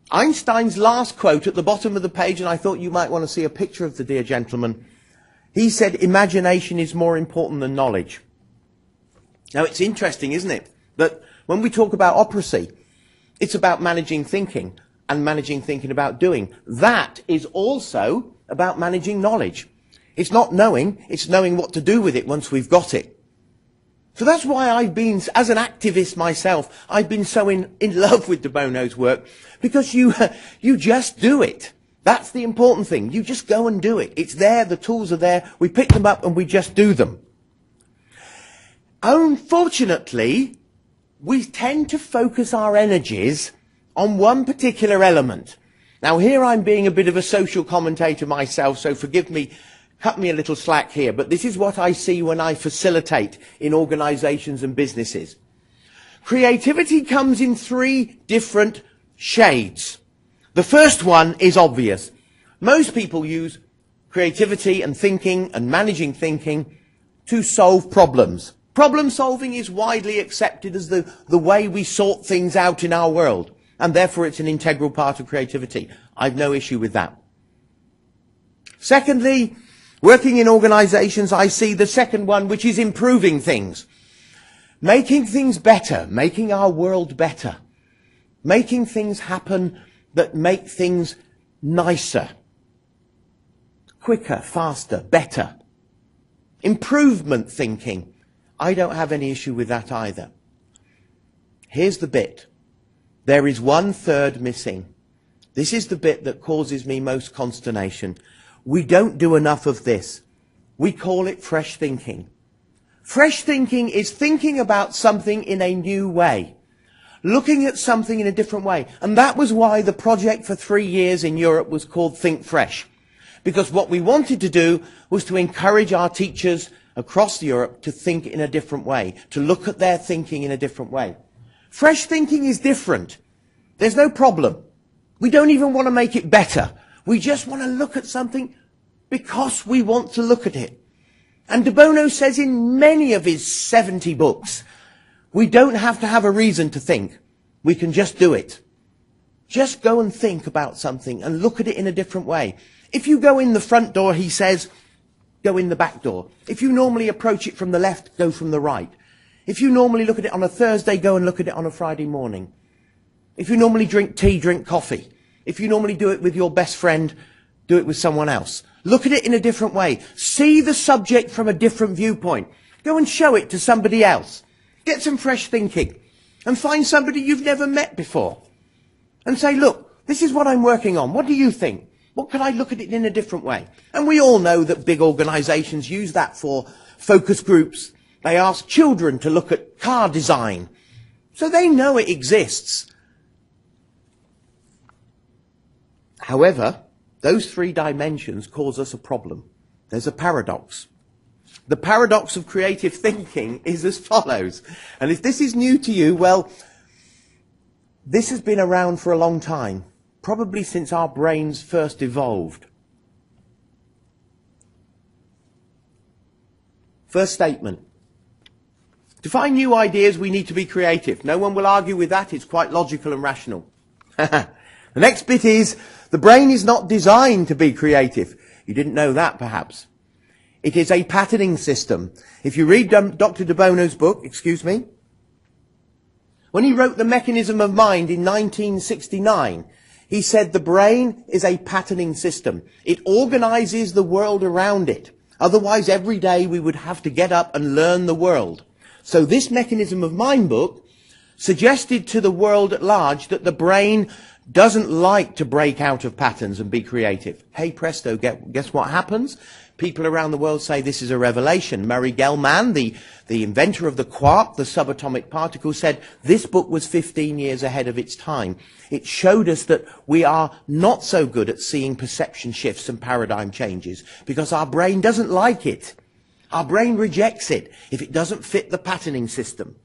Einstein's last quote at the bottom of the page, and I thought you might want to see a picture of the dear gentleman. He said, imagination is more important than knowledge. Now, it's interesting, isn't it, that when we talk about operacy, it's about managing thinking and managing thinking about doing. That is also about managing knowledge. It's not knowing, it's knowing what to do with it once we've got it. So that's why I've been, as an activist myself, I've been so in love with De Bono's work, because you just do it. That's the important thing. You just go and do it. It's there, the tools are there, we pick them up and we just do them. Unfortunately, we tend to focus our energies on one particular element. Now here I'm being a bit of a social commentator myself, so forgive me, cut me a little slack here, but this is what I see when I facilitate in organizations and businesses. Creativity comes in 3 different shades. The first one is obvious. Most people use creativity and thinking and managing thinking to solve problems. Problem solving is widely accepted as the way we sort things out in our world, and therefore it's an integral part of creativity. I've no issue with that. Secondly, working in organizations, I see the second one, which is improving things. Making things better, making our world better. Making things happen that make things nicer. Quicker, faster, better. Improvement thinking. I don't have any issue with that either. Here's the bit. There is 1/3 missing. This is the bit that causes me most consternation. We don't do enough of this. We call it fresh thinking. Fresh thinking is thinking about something in a new way. Looking at something in a different way. And that was why the project for 3 years in Europe was called Think Fresh. Because what we wanted to do was to encourage our teachers across Europe to think in a different way, to look at their thinking in a different way. Fresh thinking is different. There's no problem. We don't even want to make it better. We just want to look at something because we want to look at it. And De Bono says in many of his 70 books, we don't have to have a reason to think. We can just do it. Just go and think about something and look at it in a different way. If you go in the front door, he says, go in the back door. If you normally approach it from the left, go from the right. If you normally look at it on a Thursday, go and look at it on a Friday morning. If you normally drink tea, drink coffee. If you normally do it with your best friend, do it with someone else. Look at it in a different way. See the subject from a different viewpoint. Go and show it to somebody else. Get some fresh thinking. And find somebody you've never met before. And say, look, this is what I'm working on. What do you think? What can I look at it in a different way? And we all know that big organizations use that for focus groups. They ask children to look at car design. So they know it exists. However, those 3 dimensions cause us a problem. There's a paradox. The paradox of creative thinking is as follows. And if this is new to you, well, this has been around for a long time. Probably since our brains first evolved. First statement. To find new ideas, we need to be creative. No one will argue with that. It's quite logical and rational. The next bit is, the brain is not designed to be creative. You didn't know that, perhaps. It is a patterning system. If you read Dr. De Bono's book, when he wrote The Mechanism of Mind in 1969, he said the brain is a patterning system. It organizes the world around it. Otherwise, every day we would have to get up and learn the world. So this Mechanism of Mind book suggested to the world at large that the brain doesn't like to break out of patterns and be creative. Hey presto, guess what happens? People around the world say this is a revelation. Murray Gell-Mann, the inventor of the quark, the subatomic particle, said this book was 15 years ahead of its time. It showed us that we are not so good at seeing perception shifts and paradigm changes because our brain doesn't like it. Our brain rejects it if it doesn't fit the patterning system.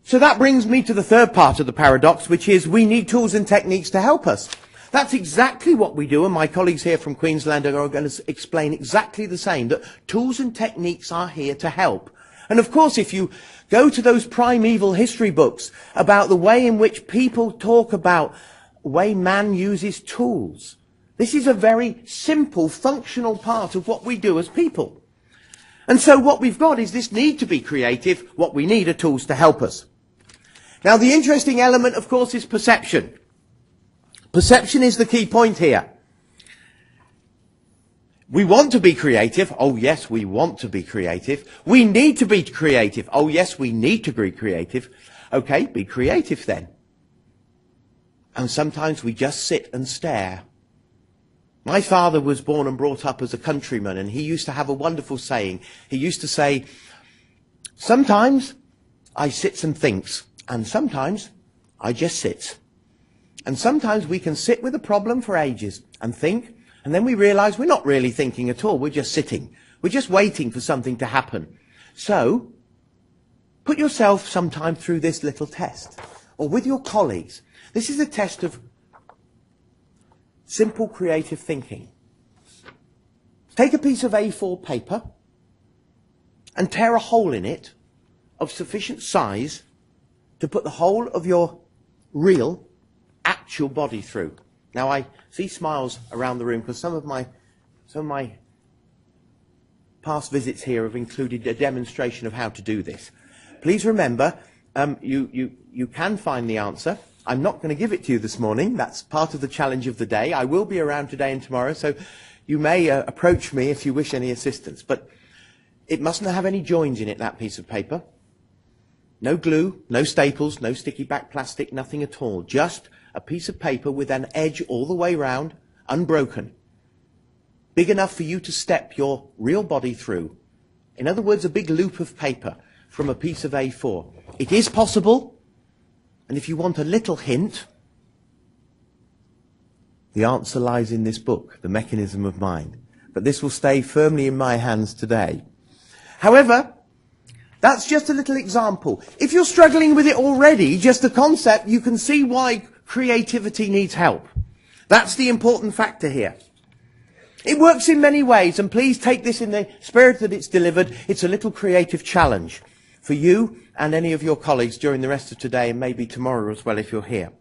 So that brings me to the third part of the paradox, which is we need tools and techniques to help us. That's exactly what we do, and my colleagues here from Queensland are going to explain exactly the same, that tools and techniques are here to help. And of course, if you go to those primeval history books about the way in which people talk about way man uses tools. This is a very simple, functional part of what we do as people. And so what we've got is this need to be creative. What we need are tools to help us. Now, the interesting element, of course, is perception. Perception is the key point here. We want to be creative. Oh, yes, we want to be creative. We need to be creative. Oh, yes, we need to be creative. Okay, be creative then. And sometimes we just sit and stare. My father was born and brought up as a countryman, and he used to have a wonderful saying. He used to say, sometimes I sits and thinks, and sometimes I just sits. And sometimes we can sit with a problem for ages and think, and then we realize we're not really thinking at all. We're just sitting. We're just waiting for something to happen. So, put yourself sometime through this little test, or with your colleagues. This is a test of simple creative thinking. Take a piece of A4 paper and tear a hole in it of sufficient size to put the whole of your real, actual body through. Now, I see smiles around the room because some of my past visits here have included a demonstration of how to do this. Please remember, you can find the answer. I'm not going to give it to you this morning. That's part of the challenge of the day. I will be around today and tomorrow, so you may approach me if you wish any assistance. But it mustn't have any joins in it, that piece of paper. No glue, no staples, no sticky back plastic, nothing at all. Just a piece of paper with an edge all the way round, unbroken. Big enough for you to step your real body through. In other words, a big loop of paper from a piece of A4. It is possible. And if you want a little hint, the answer lies in this book, The Mechanism of Mind. But this will stay firmly in my hands today. However, that's just a little example. If you're struggling with it already, just the concept, you can see why creativity needs help. That's the important factor here. It works in many ways, and please take this in the spirit that it's delivered. It's a little creative challenge for you and any of your colleagues during the rest of today and maybe tomorrow as well if you're here.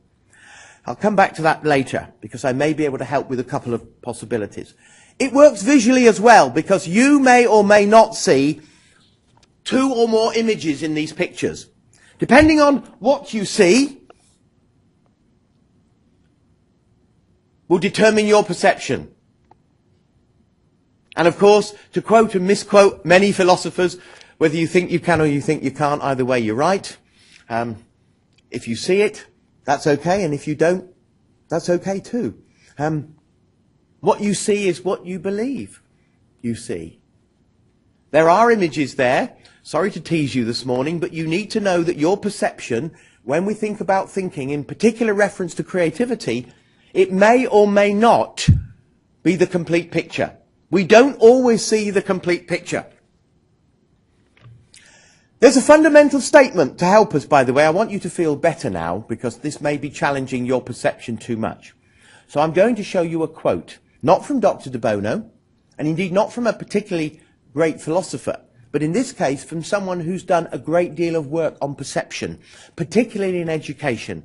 I'll come back to that later because I may be able to help with a couple of possibilities. It works visually as well because you may or may not see two or more images in these pictures. Depending on what you see will determine your perception. And of course, to quote and misquote many philosophers, whether you think you can or you think you can't, either way you're right. If you see it, that's okay, and if you don't, that's okay too. What you see is what you believe you see. There are images there. Sorry to tease you this morning, but you need to know that your perception, when we think about thinking, in particular reference to creativity, it may or may not be the complete picture. We don't always see the complete picture. There's a fundamental statement to help us, by the way. I want you to feel better now, because this may be challenging your perception too much. So I'm going to show you a quote, not from Dr. de Bono, and indeed not from a particularly great philosopher, but in this case from someone who's done a great deal of work on perception, particularly in education.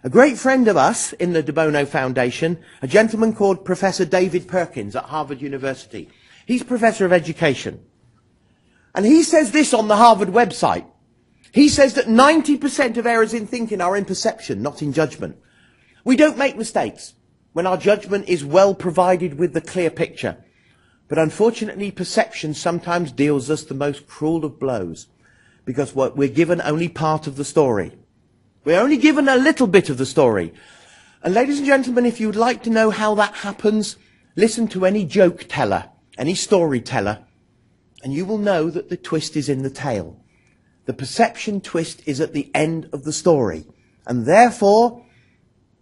A great friend of us in the de Bono Foundation, a gentleman called Professor David Perkins at Harvard University. He's Professor of Education. And he says this on the Harvard website. He says that 90% of errors in thinking are in perception, not in judgment. We don't make mistakes when our judgment is well provided with the clear picture. But unfortunately, perception sometimes deals us the most cruel of blows, because we're given only part of the story. We're only given a little bit of the story. And ladies and gentlemen, if you'd like to know how that happens, listen to any joke teller, any storyteller, and you will know that the twist is in the tail. The perception twist is at the end of the story. And therefore,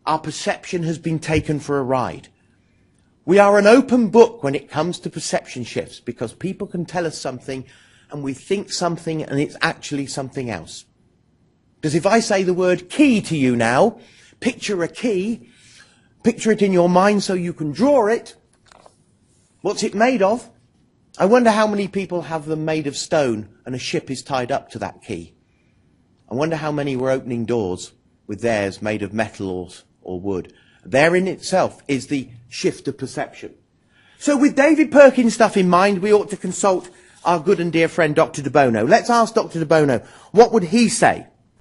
our perception has been taken for a ride. We are an open book when it comes to perception shifts, because people can tell us something and we think something and it's actually something else. Because if I say the word key to you now, picture a key, picture it in your mind so you can draw it. What's it made of? I wonder how many people have them made of stone and a ship is tied up to that key. I wonder how many were opening doors with theirs made of metal or wood. There in itself is the shift of perception. So with David Perkins' stuff in mind, we ought to consult our good and dear friend Dr. De Bono. Let's ask Dr. De Bono, what would he say